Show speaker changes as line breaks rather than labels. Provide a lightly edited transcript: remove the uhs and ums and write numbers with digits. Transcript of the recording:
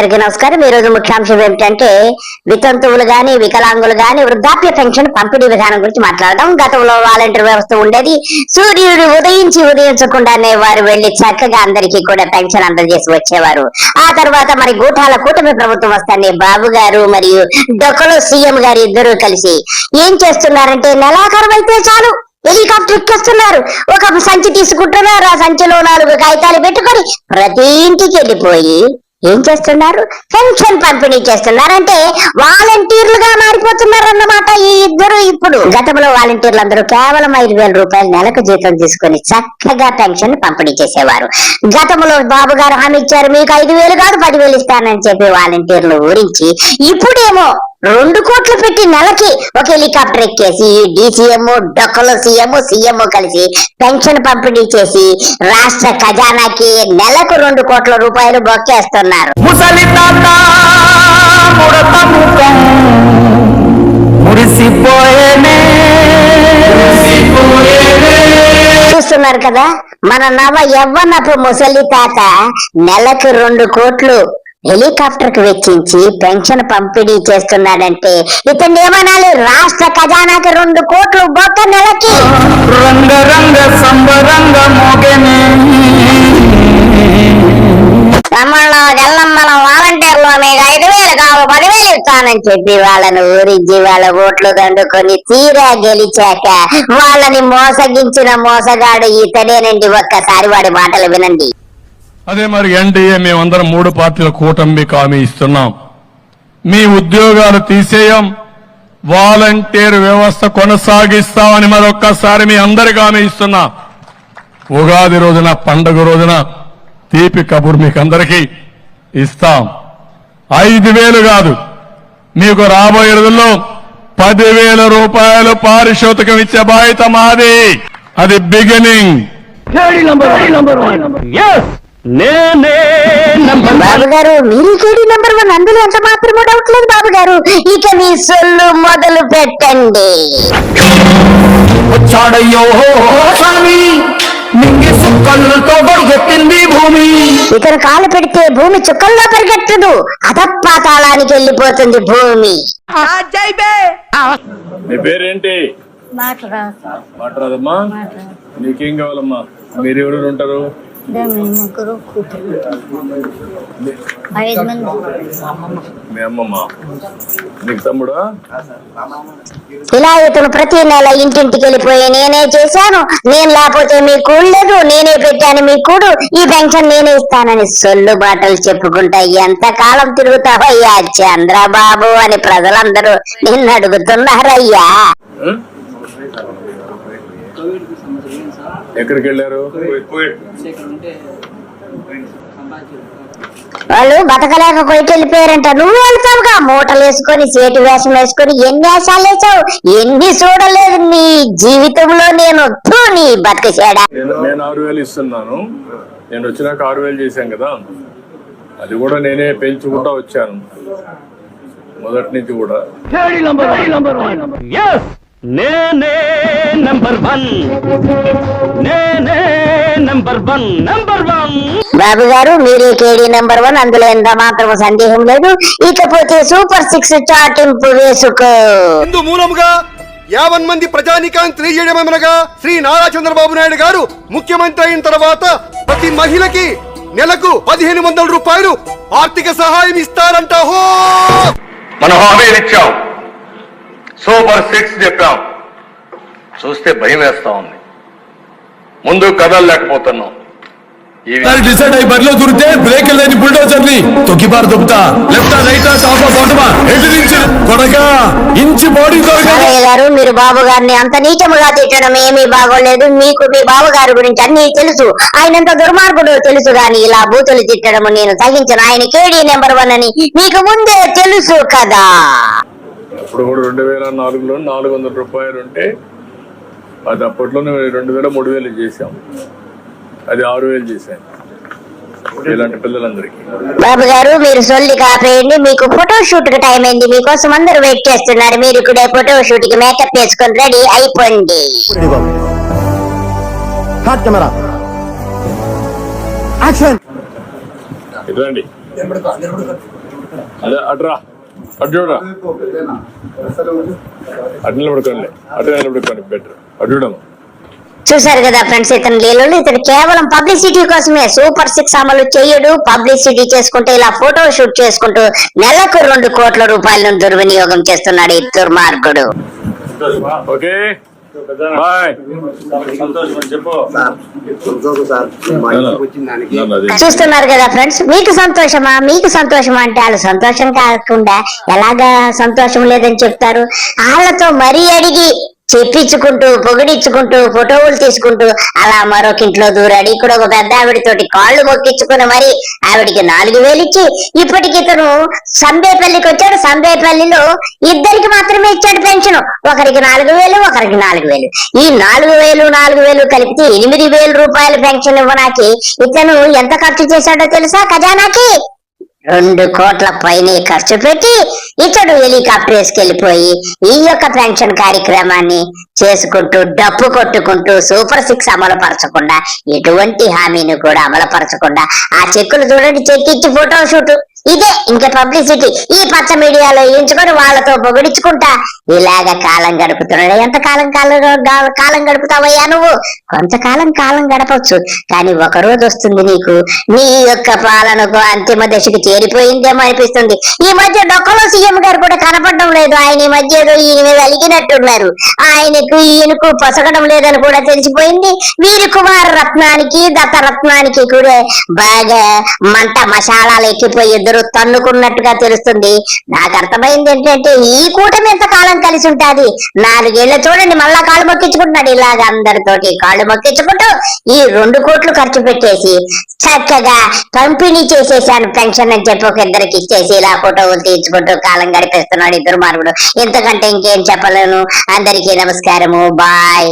అందరికీ నమస్కారం. ఈ రోజు ముఖ్యాంశం ఏమిటంటే వితంతువులు గాని వికలాంగులు గాని వృద్ధాప్య పెన్షన్ పంపిణీ విధానం గురించి మాట్లాడదాం. గతంలో వాలంటీర్ వ్యవస్థ ఉండేది. సూర్యుడు ఉదయించకుండానే వారు వెళ్లి చక్కగా అందరికీ కూడా పెన్షన్ అందజేసి వచ్చేవారు. ఆ తర్వాత మరి గూఠాల కూటమి ప్రభుత్వం వస్తానే బాబు గారు మరియు డొక్కలో సీఎం గారు ఇద్దరు కలిసి ఏం చేస్తున్నారంటే నెలాఖరు అయితే చాలు హెలికాప్టర్ ఎక్కిస్తున్నారు. ఒక సంచి తీసుకుంటున్నారు. ఆ సంచిలో 4 కాగితాలు పెట్టుకొని ప్రతి ఇంటికి వెళ్ళిపోయి ఏం చేస్తున్నారు? పెన్షన్ పంపిణీ చేస్తున్నారు. అంటే వాలంటీర్లుగా మారిపోతున్నారు అన్నమాట ఈ ఇద్దరు. ఇప్పుడు గతంలో వాలంటీర్లు అందరూ కేవలం 5,000 రూపాయలు నెలకు జీతం తీసుకొని చక్కగా పెన్షన్ పంపిణీ చేసేవారు. గతంలో బాబు గారు హామీ ఇచ్చారు, మీకు 5,000 కాదు 10,000 ఇస్తానని చెప్పి వాలంటీర్లు ఊరించి ఇప్పుడేమో 2 కోట్లు పెట్టి నెలకి ఒక హెలికాప్టర్ ఎక్కేసి డిసిఎం డొక్కలో సీఎం కలిసి పెన్షన్ పంపిణీ చేసి రాష్ట్ర ఖజానాకి నెలకు 2 కోట్ల రూపాయలు బొక్కేస్తున్నారు. చూస్తున్నారు కదా, మన నవ యవ్వనపు ముసలి తాత నెలకు 2 కోట్లు హెలికాప్టర్ కు వెచ్చించి పెన్షన్ పంపిణీ చేస్తున్నాడంటే ఇతను ఏమనాలి? రాష్ట్ర ఖజానాకి 2 కోట్లు బొక్క నెలకి. మనం వాలంటీర్లు మీకు 5,000 కావు 10,000 ఇస్తానని చెప్పి వాళ్ళని ఊరించి వాళ్ళ ఓట్లు దండుకొని తీరా గెలిచాక వాళ్ళని మోసగించిన మోసగాడు ఇతడేనండి. ఒక్కసారి వాడి మాటలు వినండి.
అదే మరి ఎన్డీఏ మేమందరం 3 పార్టీల కూటమికి హామీ ఇస్తున్నాం. మీ ఉద్యోగాలు తీసేయం, వాలంటీర్ వ్యవస్థ కొనసాగిస్తామని మరొక్కసారి మీ అందరికీ హామీ ఇస్తున్నా. ఉగాది రోజున పండుగ రోజున తీపి కబుర్ మీకు అందరికీ ఇస్తాం. 5,000 కాదు, మీకు రాబోయే రోజుల్లో 10,000 రూపాయలు పారితోషికం ఇచ్చే బాధ్యత మాది. అది బిగినింగ్.
బాబు గారు మీరు కేడీ నెంబర్ 1, అందులో ఎంత మాత్రమూ డౌట్ లేదు బాబు గారు. ఇక మీ సొల్లు మొదలు పెట్టండి. ఇక్కడ కాలు పెడితే భూమి చుక్కల్లో పరిగెట్టదు, అధపాతాళానికి వెళ్ళిపోతుంది భూమి.
నీ పేరేంటి? మాట్లాడమ్మా. నీకేం కావాలమ్మా? మీరు ఎవరు ఉంటారు? మీ అమ్మమ్మ. నీకు తమ్ముడా?
ఇలా ఇతను ప్రతి నెల ఇంటింటికి వెళ్ళిపోయి నేనే చేశాను, నేను లేకపోతే మీ కూడలేదు, నేనే పెట్టాను మీ కూడు, ఈ పెన్షన్ నేనే ఇస్తానని సొల్లు బాటలు చెప్పుకుంటా ఎంతకాలం తిరుగుతావయ్యా చంద్రబాబు అని ప్రజలందరూ నిన్ను అడుగుతున్నారయ్యా.
ఎక్కడికి వెళ్ళారు?
వాళ్ళు బతకలేక కొయికి వెళ్ళిపోయారంట. నువ్వు వెళ్తావుగా మూటలు వేసుకొని సేటు వేషం వేసుకొని ఎన్ని వేషాలు వేసావు, ఎన్ని చూడలేదు నీ జీవితంలో. నేను నీ బతకసేడా.
నేను 6,000 ఇస్తున్నాను. నేను వచ్చినాక 6,000 చేశాను కదా, అది కూడా నేనే పెంచుకుంటా వచ్చాను మొదటి నుంచి కూడా.
నేనే నంబర్ 1, నేనే నంబర్ 1.
బాబు గారు మీరే కేడీ నెంబర్ 1, అందులో ఎంత మాత్రం సందేహం లేదు. ఇకపోతే సూపర్ 6 చాటింపు వేసుకో.
ఇందు మూలముగా 50 మంది ప్రజానికాన్ని తెలియజేయడమనగా శ్రీ నారా చంద్రబాబు నాయుడు గారు ముఖ్యమంత్రి అయిన తర్వాత ప్రతి మహిళకి నెలకు 1,500 రూపాయలు ఆర్థిక సహాయం ఇస్తారంట. హో
మనం హామీలు ఇచ్చాం, సూపర్ 6 చెప్పాం. చూస్తే భయం వేస్తా ఉంది, ముందు కదలలేకపోతున్నాం.
డిసైడ్ అయ్యి బరిలో దూరితే బ్రేక్ లేని బుల్డోజర్ ని తొక్కిబారు దొబ్బుతా. లెఫ్ట్ రైట్ టాప్ బాటమా ఎటు నుంచి కొడగా ఇంచి బాడీ
గారు మీరు బాబు గారిని అంత నీచముగా తిట్టడం ఏమీ బాగోలేదు. మీకు మీ బాబు గారి గురించి అన్ని తెలుసు, ఆయనంత దుర్మార్గుడు తెలుసు, గాని ఇలా బూతులు తిట్టడం నేను సహించను. ఆయన కేడీ నెంబర్ 1 అని మీకు ముందే తెలుసు కదా.
అప్పుడు కూడా 2004లో 400 రూపాయలు ఉంటే అది అప్పట్లోనే 2,000 3,000 చేశాం. అది 6,000 చేశాను ఇలాంటి పిల్లలందరికీ.
బాబు గారు మీరు సొల్లి కాపేయండి, మీకు ఫోటో షూట్ కి టైం అయింది. మీకోసం అందరూ వెయిట్ చేస్తున్నారు. మీరు ఇక్కడ ఫోటో షూట్ కి మేకప్ వేసుకొని రెడీ అయిపోండి.
ఇదండి
అదే అట్రా అటు చూడరా అటు నిలబడుకోండి అటు నిలబడుకోండి బెటర్ అటు చూడము.
చూసారు కదా ఫ్రెండ్స్, ఇతను లీలలో ఇతను కేవలం పబ్లిసిటీ కోసమే సూపర్ 6 అమలు చేయడు. పబ్లిసిటీ చేసుకుంటూ ఇలా ఫోటో షూట్ చేసుకుంటూ నెలకు 2 కోట్ల రూపాయలను దుర్వినియోగం చేస్తున్నాడు ఈ దుర్మార్గుడు.
Okay bye.
చూస్తున్నారు కదా ఫ్రెండ్స్, మీకు సంతోషమా అంటే వాళ్ళు సంతోషం కాకుండా ఎలాగా సంతోషం లేదని చెప్తారు. వాళ్ళతో మరీ అడిగి చెప్పించుకుంటూ పొగిడించుకుంటూ ఫోటోలు తీసుకుంటూ అలా మరొక ఇంట్లో దూరాడు. ఇక్కడ ఒక పెద్ద ఆవిడతోటి కాళ్ళు మొక్కించుకుని మరి ఆవిడికి 4,000 ఇచ్చి ఇప్పటికి ఇతను సంబేపల్లికి వచ్చాడు. సంబేపల్లిలో ఇద్దరికి మాత్రమే ఇచ్చాడు పెన్షన్. ఒకరికి 4,000, ఒకరికి 4,000. ఈ 4,000 కలిపితే 8,000 రూపాయల పెన్షన్ ఇవ్వడానికి ఇతను ఎంత ఖర్చు చేశాడో తెలుసా? ఖజానాకి 2 కోట్ల పైనే ఖర్చు పెట్టి ఇతడు హెలికాప్టర్ వేసుకెళ్లిపోయి ఈ యొక్క పెన్షన్ కార్యక్రమాన్ని చేసుకుంటూ డప్పు కొట్టుకుంటూ సూపర్ 6 అమలు పరచకుండా ఎటువంటి హామీని కూడా అమలుపరచకుండా ఆ చెక్కులు చూడండి, చెక్ ఇచ్చి ఫోటో షూట్, ఇదే ఇంకా పబ్లిసిటీ. ఈ పచ్చ మీడియాలో ఎంచుకొని వాళ్ళతో పొగిడించుకుంటా ఇలాగ కాలం గడుపుతున్నాడు. ఎంత కాలం గడుపుతావయ్యా నువ్వు? కొంతకాలం గడపచ్చు, కానీ ఒక రోజు వస్తుంది నీకు నీ యొక్క పాలనకు అంతిమ దశకు చేరిపోయిందేమో అనిపిస్తుంది. ఈ మధ్య డొక్కలో సీఎం గారు కూడా కనపడడం లేదు. ఆయన ఈ మధ్య ఏదో ఈయన మీద అలిగినట్టున్నారు. ఈయనకు పొసగడం లేదని కూడా తెలిసిపోయింది. వీరి కుమార రత్నానికి దత్తరత్నానికి కూడా బాగా మంట మసాలాలు ఎక్కిపోయి ఇద్దరు తన్నుకున్నట్టుగా తెలుస్తుంది. నాకు అర్థమైంది ఏంటంటే ఈ కూటమి ఎంత కాలం కలిసి ఉంటుంది. 4 ఏళ్ళు చూడండి, మళ్ళా కాళ్ళు మొక్కించుకుంటున్నాడు. ఇలాగ అందరితోటి కాళ్ళు మొక్కించుకుంటూ ఈ 2 కోట్లు ఖర్చు పెట్టేసి చక్కగా పంపిణీ చేసేసాను పెన్షన్ అని చెప్పి ఒక ఇద్దరికి ఇచ్చేసి ఇలా ఫోటోలు తీర్చుకుంటూ కాలం గడిపేస్తున్నాడు ఇద్దరు మార్గుడు. ఇంతకంటే ఇంకేం చెప్పలేను. అందరికీ నమస్కారము, బాయ్.